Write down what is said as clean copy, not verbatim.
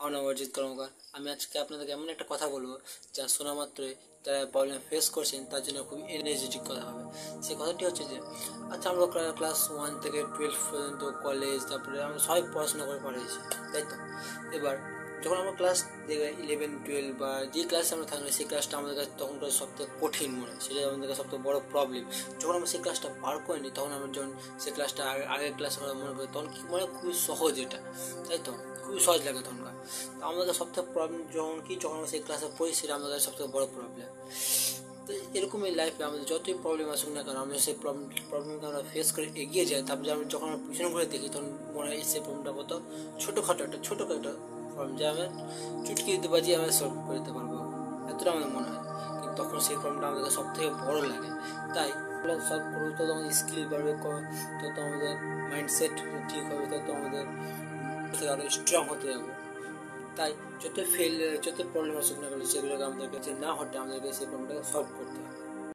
আমার নাম অরিজিৎ কর্মকার। আমি আজকে আপনাদেরকে এমন একটা কথা বলবো যা শোনা মাত্রই যারা প্রবলেম ফেস করছেন তার জন্য খুব এনার্জেটিক কথা হবে। সেই কথাটি হচ্ছে যে আচ্ছা, আমরা ক্লাস 1 থেকে 12 পর্যন্ত কলেজ, তারপরে আমরা সবাই পড়াশোনা করে পড়েছি, তাই তো? এবার যখন আমরা ক্লাস 11 12 বা যে ক্লাসে আমরা থাকলে সেই ক্লাসটা আমাদের কাছে তখনকার সবথেকে কঠিন মনে হয়, সেটা আমাদের কাছে সবথেকে বড় প্রবলেম। যখন আমরা সেই ক্লাসটা পার করিনি তখন আমরা যখন সেই ক্লাসটা আগের ক্লাস আমরা মনে করি তখন কি মনে খুবই সহজ, এটা তাই তো? খুবই সহজ লাগে তখনকার। তো আমাদের সবথেকে প্রবলেম যখন আমরা সেই ক্লাসে পড়ি সেটা আমাদের সবথেকে বড় প্রবলেম। তো এরকমই লাইফে আমাদের যতই প্রবলেম আসুক না কেন, আমরা সেই প্রবলেমকে আমরা ফেস করে এগিয়ে যাই। তারপরে যখন আমরা পিছনে ঘুরে দেখি তখন মনে হয় সেই প্রবলেমটা কত ছোটোখাটো একটা প্রবলেম, যা আমরা চুটকি দিতে পারছি, আমরা সলভ করে দিতে পারবো, এতটা আমাদের মনে হয়। কিন্তু তখন সেই প্রবলেমটা আমাদের সব থেকে বড় লাগে। তাই সলভ করবো তো আমাদের স্কিল বাড়বে, তত আমাদের মাইন্ডসেট ঠিক হবে, তত আমাদের আরো স্ট্রং হতে যাবো। তাই যত প্রবলেম আসুক না কেন সেগুলোকে আমাদেরকে যে না হটে আমাদেরকে সেই প্রবলেমটাকে সলভ করতে হবে।